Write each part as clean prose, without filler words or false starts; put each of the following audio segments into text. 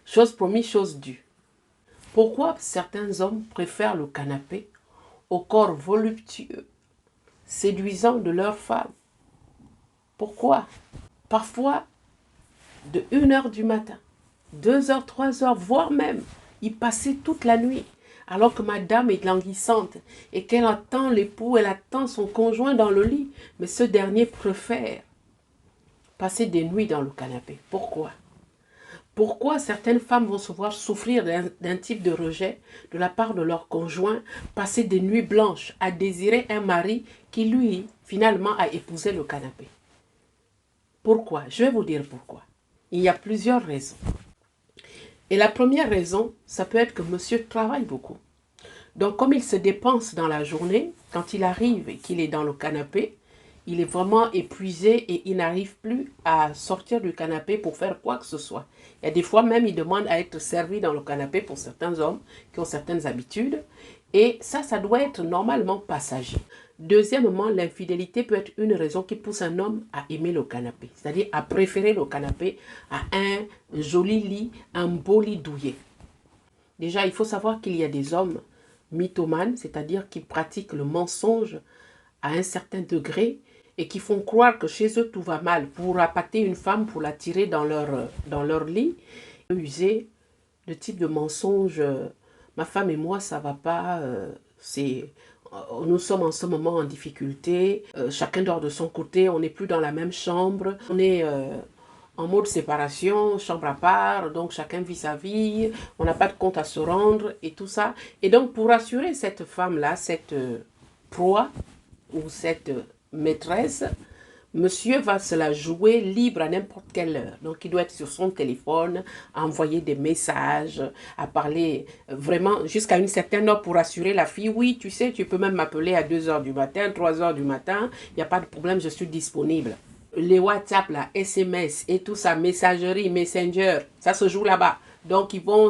Chose promise, chose due. Pourquoi certains hommes préfèrent le canapé au corps voluptueux, séduisant de leur femme? Pourquoi? Parfois, de 1 heure du matin, 2 heures, 3 heures, voire même, y passer toute la nuit, alors que madame est languissante et qu'elle attend l'époux, elle attend son conjoint dans le lit, mais ce dernier préfère passer des nuits dans le canapé. Pourquoi? Pourquoi certaines femmes vont se voir souffrir d'un type de rejet de la part de leur conjoint, passer des nuits blanches à désirer un mari qui, lui, finalement, a épousé le canapé? Pourquoi? Je vais vous dire pourquoi. Il y a plusieurs raisons. Et la première raison, ça peut être que monsieur travaille beaucoup. Donc, comme il se dépense dans la journée, quand il arrive et qu'il est dans le canapé, il est vraiment épuisé et il n'arrive plus à sortir du canapé pour faire quoi que ce soit. Il y a des fois même, il demande à être servi dans le canapé pour certains hommes qui ont certaines habitudes. Et ça doit être normalement passager. Deuxièmement, l'infidélité peut être une raison qui pousse un homme à aimer le canapé, c'est-à-dire à préférer le canapé à un joli lit, un beau lit douillet. Déjà, il faut savoir qu'il y a des hommes mythomanes, c'est-à-dire qui pratiquent le mensonge à un certain degré et qui font croire que chez eux tout va mal pour appâter une femme, pour la tirer dans leur lit. User le type de mensonge, ma femme et moi ça va pas, nous sommes en ce moment en difficulté, chacun dort de son côté, on n'est plus dans la même chambre, on est en mode séparation, chambre à part, donc chacun vit sa vie, on n'a pas de compte à se rendre et tout ça. Et donc pour rassurer cette femme-là, cette proie ou cette maîtresse, monsieur va se la jouer libre à n'importe quelle heure. Donc, il doit être sur son téléphone, à envoyer des messages, à parler vraiment jusqu'à une certaine heure pour assurer la fille. Oui, tu sais, tu peux même m'appeler à 2 heures du matin, 3 heures du matin. Il n'y a pas de problème, je suis disponible. Les WhatsApp, la SMS et tout ça, messagerie, Messenger, ça se joue là-bas. Donc, ils vont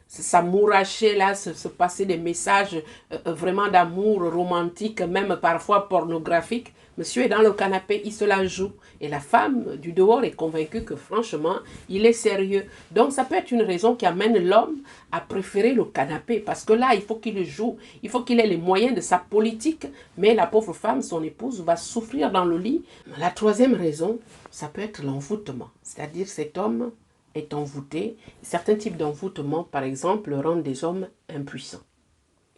s'amouracher là, se passer des messages vraiment d'amour romantique, même parfois pornographique. Monsieur est dans le canapé, il se la joue. Et la femme du dehors est convaincue que franchement, il est sérieux. Donc, ça peut être une raison qui amène l'homme à préférer le canapé. Parce que là, il faut qu'il joue. Il faut qu'il ait les moyens de sa politique. Mais la pauvre femme, son épouse, va souffrir dans le lit. La troisième raison, ça peut être l'envoûtement. C'est-à-dire cet homme est envoûté. Certains types d'envoûtement, par exemple, rendent des hommes impuissants.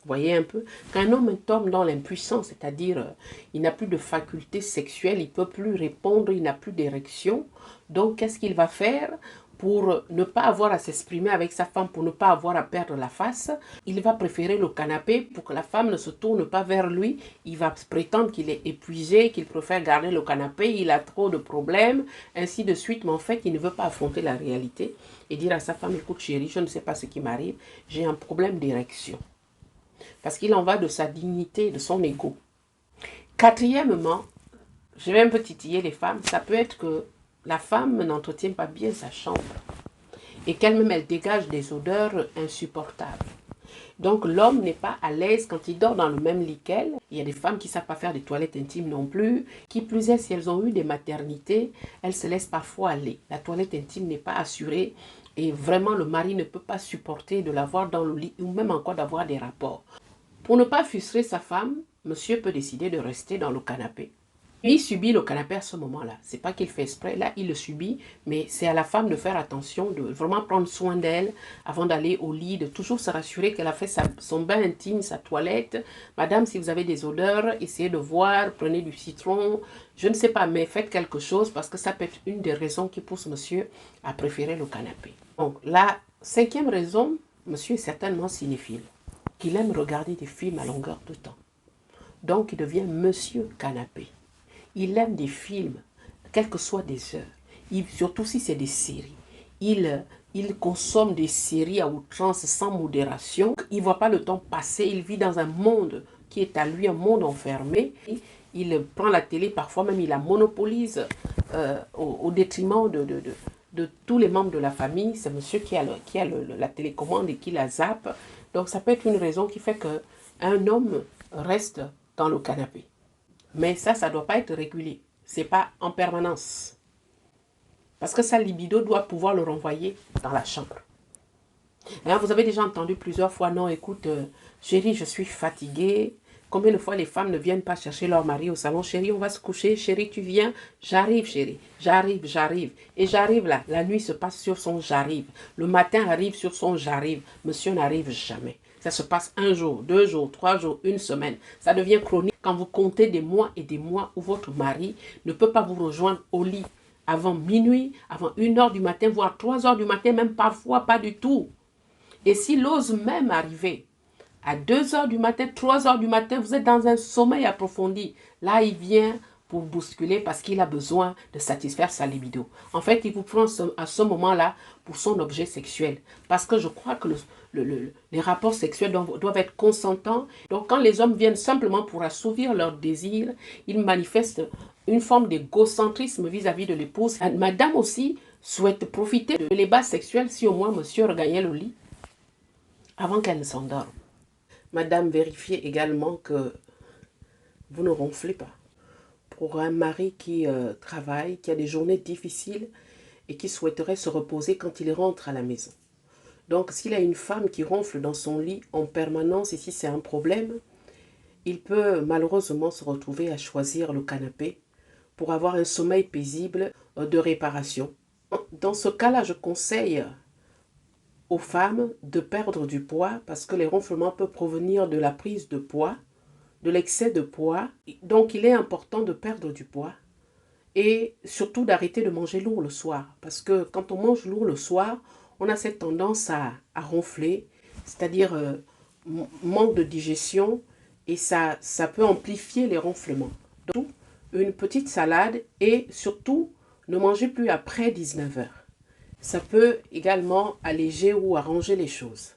Vous voyez un peu, quand un homme tombe dans l'impuissance, c'est-à-dire il n'a plus de faculté sexuelle, il ne peut plus répondre, il n'a plus d'érection. Donc, qu'est-ce qu'il va faire pour ne pas avoir à s'exprimer avec sa femme, pour ne pas avoir à perdre la face? Il va préférer le canapé pour que la femme ne se tourne pas vers lui. Il va prétendre qu'il est épuisé, qu'il préfère garder le canapé, il a trop de problèmes, ainsi de suite. Mais en fait, il ne veut pas affronter la réalité et dire à sa femme, écoute chérie, je ne sais pas ce qui m'arrive, j'ai un problème d'érection. Parce qu'il en va de sa dignité, de son ego. Quatrièmement, je vais un peu titiller les femmes, ça peut être que la femme n'entretient pas bien sa chambre et qu'elle-même, elle dégage des odeurs insupportables. Donc l'homme n'est pas à l'aise quand il dort dans le même lit qu'elle. Il y a des femmes qui ne savent pas faire des toilettes intimes non plus. Qui plus est, si elles ont eu des maternités, elles se laissent parfois aller. La toilette intime n'est pas assurée et vraiment le mari ne peut pas supporter de l'avoir dans le lit ou même encore d'avoir des rapports. Pour ne pas frustrer sa femme, monsieur peut décider de rester dans le canapé. Il subit le canapé à ce moment-là. C'est pas qu'il fait exprès, là il le subit, mais c'est à la femme de faire attention, de vraiment prendre soin d'elle avant d'aller au lit, de toujours se rassurer qu'elle a fait son bain intime, sa toilette. Madame, si vous avez des odeurs, essayez de voir, prenez du citron, je ne sais pas, mais faites quelque chose parce que ça peut être une des raisons qui pousse monsieur à préférer le canapé. Donc la cinquième raison, monsieur est certainement cinéphile. Qu'il aime regarder des films à longueur de temps. Donc, il devient monsieur canapé. Il aime des films, quelles que soient des heures. Surtout si c'est des séries. Il consomme des séries à outrance sans modération. Il ne voit pas le temps passer. Il vit dans un monde qui est à lui, un monde enfermé. Il prend la télé, parfois même il la monopolise au détriment de tous les membres de la famille. C'est monsieur qui a la télécommande et qui la zappe. Donc, ça peut être une raison qui fait qu'un homme reste dans le canapé. Mais ça ne doit pas être régulier. Ce n'est pas en permanence. Parce que sa libido doit pouvoir le renvoyer dans la chambre. Hein, vous avez déjà entendu plusieurs fois, non, écoute, chérie, je suis fatiguée. Combien de fois les femmes ne viennent pas chercher leur mari au salon? Chérie, on va se coucher. Chérie, tu viens? J'arrive, chérie. J'arrive, j'arrive. Et j'arrive là. La nuit se passe sur son j'arrive. Le matin arrive sur son j'arrive. Monsieur n'arrive jamais. Ça se passe un jour, 2 jours, 3 jours, une semaine. Ça devient chronique quand vous comptez des mois et des mois où votre mari ne peut pas vous rejoindre au lit avant minuit, avant 1 h du matin, voire 3 h du matin, même parfois pas du tout. Et s'il ose même arriver à 2 h du matin, 3 h du matin, vous êtes dans un sommeil approfondi. Là, il vient pour bousculer parce qu'il a besoin de satisfaire sa libido. En fait, il vous prend à ce moment-là pour son objet sexuel. Parce que je crois que les rapports sexuels doivent être consentants. Donc, quand les hommes viennent simplement pour assouvir leurs désirs, ils manifestent une forme d'égocentrisme vis-à-vis de l'épouse. Madame aussi souhaite profiter de l'ébat sexuel si au moins monsieur regagnait le lit avant qu'elle ne s'endorme. Madame, vérifiez également que vous ne ronflez pas. Pour un mari qui travaille, qui a des journées difficiles et qui souhaiterait se reposer quand il rentre à la maison. Donc, s'il a une femme qui ronfle dans son lit en permanence, et si c'est un problème, il peut malheureusement se retrouver à choisir le canapé pour avoir un sommeil paisible de réparation. Dans ce cas-là, je conseille aux femmes de perdre du poids parce que les ronflements peuvent provenir de la prise de poids, de l'excès de poids. Donc, il est important de perdre du poids et surtout d'arrêter de manger lourd le soir. Parce que quand on mange lourd le soir, on a cette tendance à ronfler, c'est-à-dire manque de digestion et ça peut amplifier les ronflements. Donc, une petite salade et surtout, ne mangez plus après 19 h. Ça peut également alléger ou arranger les choses.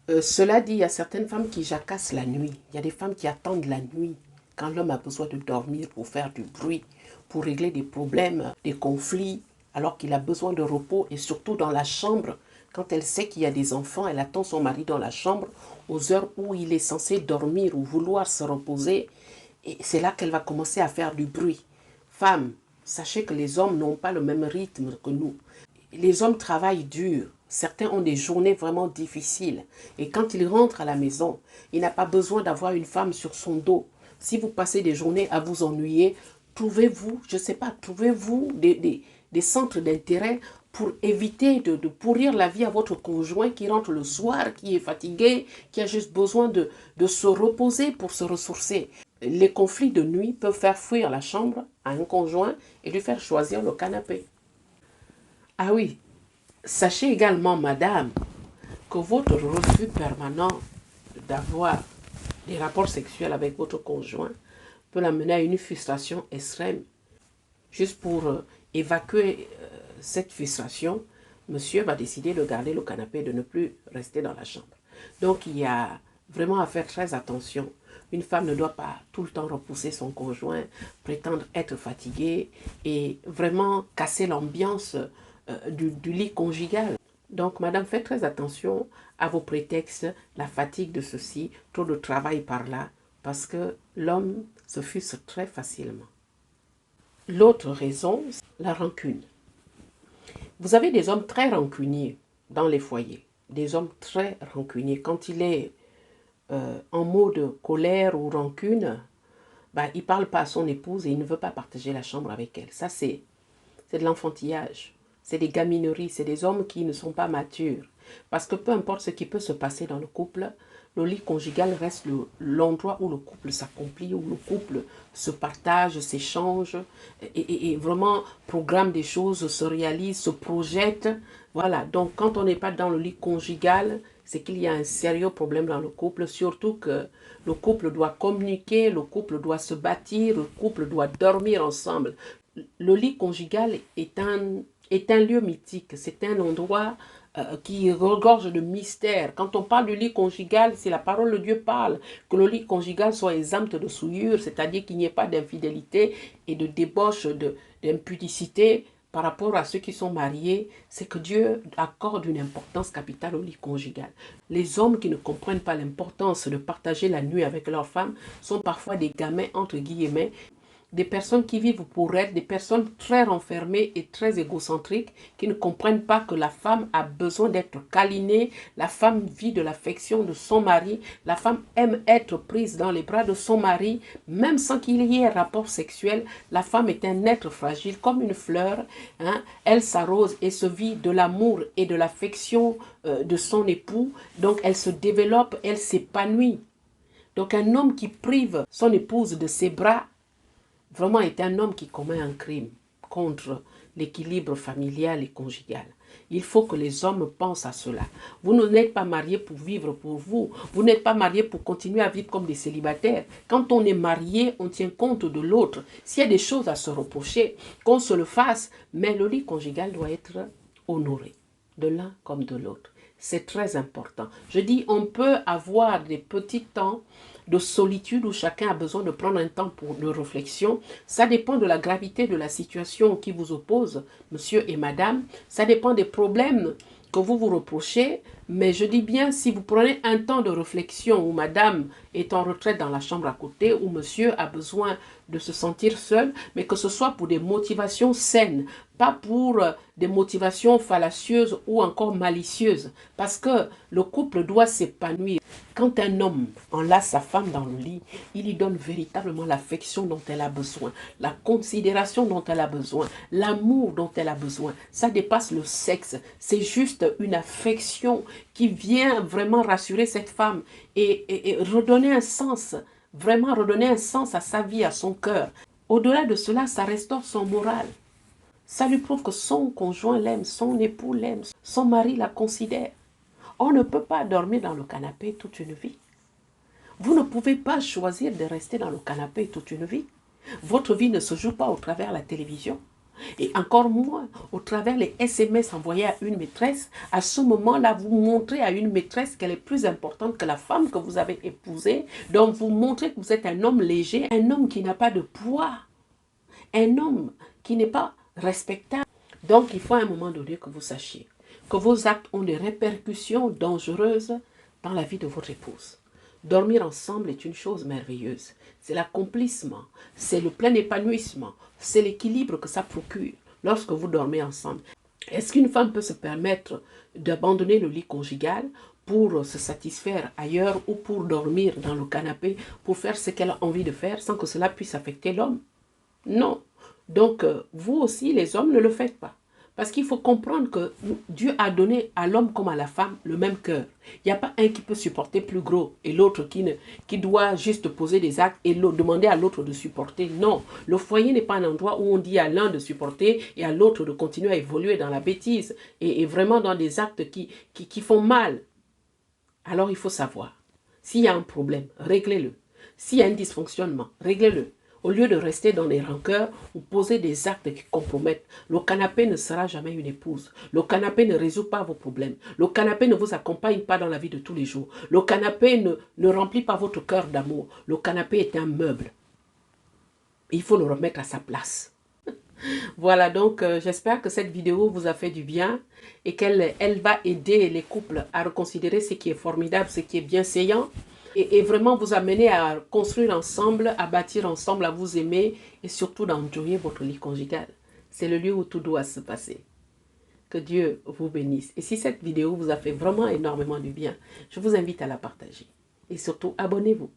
Cela dit, il y a certaines femmes qui jacassent la nuit. Il y a des femmes qui attendent la nuit quand l'homme a besoin de dormir pour faire du bruit, pour régler des problèmes, des conflits, alors qu'il a besoin de repos et surtout dans la chambre. Quand elle sait qu'il y a des enfants, elle attend son mari dans la chambre aux heures où il est censé dormir ou vouloir se reposer. Et c'est là qu'elle va commencer à faire du bruit. Femmes, sachez que les hommes n'ont pas le même rythme que nous. Les hommes travaillent dur. Certains ont des journées vraiment difficiles. Et quand ils rentrent à la maison, il n'a pas besoin d'avoir une femme sur son dos. Si vous passez des journées à vous ennuyer, trouvez-vous, je ne sais pas, trouvez-vous des centres d'intérêt pour éviter de pourrir la vie à votre conjoint qui rentre le soir, qui est fatigué, qui a juste besoin de se reposer pour se ressourcer. Les conflits de nuit peuvent faire fuir la chambre à un conjoint et lui faire choisir le canapé. Ah oui, sachez également, madame, que votre refus permanent d'avoir des rapports sexuels avec votre conjoint peut l'amener à une frustration extrême. Juste pour évacuer cette frustration, monsieur va décider de garder le canapé et de ne plus rester dans la chambre. Donc, il y a vraiment à faire très attention. Une femme ne doit pas tout le temps repousser son conjoint, prétendre être fatiguée et vraiment casser l'ambiance du lit conjugal. Donc, madame, faites très attention à vos prétextes, la fatigue de ceci, trop de travail par là, parce que l'homme se frustre très facilement. L'autre raison, c'est la rancune. Vous avez des hommes très rancuniers dans les foyers, des hommes très rancuniers. Quand il est en mode colère ou rancune, il ne parle pas à son épouse et il ne veut pas partager la chambre avec elle. Ça, c'est de l'enfantillage. C'est des gamineries, c'est des hommes qui ne sont pas matures. Parce que peu importe ce qui peut se passer dans le couple, le lit conjugal reste l'endroit où le couple s'accomplit, où le couple se partage, s'échange et vraiment programme des choses, se réalise, se projette. Voilà, donc quand on n'est pas dans le lit conjugal, c'est qu'il y a un sérieux problème dans le couple, surtout que le couple doit communiquer, le couple doit se bâtir, le couple doit dormir ensemble. Le lit conjugal est un lieu mythique, c'est un endroit qui regorge de mystères. Quand on parle du lit conjugal, si la parole de Dieu parle, que le lit conjugal soit exempt de souillure, c'est-à-dire qu'il n'y ait pas d'infidélité et de débauche, d'impudicité par rapport à ceux qui sont mariés, c'est que Dieu accorde une importance capitale au lit conjugal. Les hommes qui ne comprennent pas l'importance de partager la nuit avec leurs femmes sont parfois des gamins entre guillemets. des personnes qui vivent pour elles, des personnes très renfermées et très égocentriques, qui ne comprennent pas que la femme a besoin d'être câlinée, la femme vit de l'affection de son mari, la femme aime être prise dans les bras de son mari, même sans qu'il y ait un rapport sexuel. La femme est un être fragile, comme une fleur, hein. Elle s'arrose et se vit de l'amour et de l'affection de son époux, donc elle se développe, elle s'épanouit. Donc un homme qui prive son épouse de ses bras, vraiment est un homme qui commet un crime contre l'équilibre familial et conjugal. Il faut que les hommes pensent à cela. Vous n'êtes pas mariés pour vivre pour vous. Vous n'êtes pas mariés pour continuer à vivre comme des célibataires. Quand on est marié, on tient compte de l'autre. S'il y a des choses à se reprocher, qu'on se le fasse. Mais le lit conjugal doit être honoré, de l'un comme de l'autre. C'est très important. Je dis, on peut avoir des petits temps de solitude où chacun a besoin de prendre un temps de réflexion. Ça dépend de la gravité de la situation qui vous oppose, monsieur et madame. Ça dépend des problèmes que vous vous reprochez. Mais je dis bien, si vous prenez un temps de réflexion où madame est en retraite dans la chambre à côté, où monsieur a besoin de se sentir seul, mais que ce soit pour des motivations saines, pas pour des motivations fallacieuses ou encore malicieuses. Parce que le couple doit s'épanouir. Quand un homme enlace sa femme dans le lit, il lui donne véritablement l'affection dont elle a besoin, la considération dont elle a besoin, l'amour dont elle a besoin. Ça dépasse le sexe. C'est juste une affection qui vient vraiment rassurer cette femme et redonner un sens, vraiment redonner un sens à sa vie, à son cœur. Au-delà de cela, ça restaure son moral. Ça lui prouve que son conjoint l'aime, son époux l'aime, son mari la considère. On ne peut pas dormir dans le canapé toute une vie. Vous ne pouvez pas choisir de rester dans le canapé toute une vie. Votre vie ne se joue pas au travers de la télévision. Et encore moins au travers les SMS envoyés à une maîtresse. À ce moment-là, vous montrez à une maîtresse qu'elle est plus importante que la femme que vous avez épousée. Donc vous montrez que vous êtes un homme léger, un homme qui n'a pas de poids, un homme qui n'est pas respectable. Donc il faut à un moment donné que vous sachiez que vos actes ont des répercussions dangereuses dans la vie de votre épouse. Dormir ensemble est une chose merveilleuse. C'est l'accomplissement, c'est le plein épanouissement, c'est l'équilibre que ça procure lorsque vous dormez ensemble. Est-ce qu'une femme peut se permettre d'abandonner le lit conjugal pour se satisfaire ailleurs ou pour dormir dans le canapé, pour faire ce qu'elle a envie de faire sans que cela puisse affecter l'homme? Non. Donc, vous aussi, les hommes, ne le faites pas. Parce qu'il faut comprendre que Dieu a donné à l'homme comme à la femme le même cœur. Il n'y a pas un qui peut supporter plus gros et l'autre qui doit juste poser des actes et demander à l'autre de supporter. Non, le foyer n'est pas un endroit où on dit à l'un de supporter et à l'autre de continuer à évoluer dans la bêtise et vraiment dans des actes qui font mal. Alors il faut savoir, s'il y a un problème, réglez-le. S'il y a un dysfonctionnement, réglez-le. Au lieu de rester dans les rancœurs ou poser des actes qui compromettent, le canapé ne sera jamais une épouse. Le canapé ne résout pas vos problèmes. Le canapé ne vous accompagne pas dans la vie de tous les jours. Le canapé ne remplit pas votre cœur d'amour. Le canapé est un meuble. Il faut le remettre à sa place. Voilà, donc j'espère que cette vidéo vous a fait du bien et qu'elle va aider les couples à reconsidérer ce qui est formidable, ce qui est bienséant. Et vraiment vous amener à construire ensemble, à bâtir ensemble, à vous aimer et surtout d'enjoyer votre lit conjugal. C'est le lieu où tout doit se passer. Que Dieu vous bénisse. Et si cette vidéo vous a fait vraiment énormément du bien, je vous invite à la partager. Et surtout, abonnez-vous.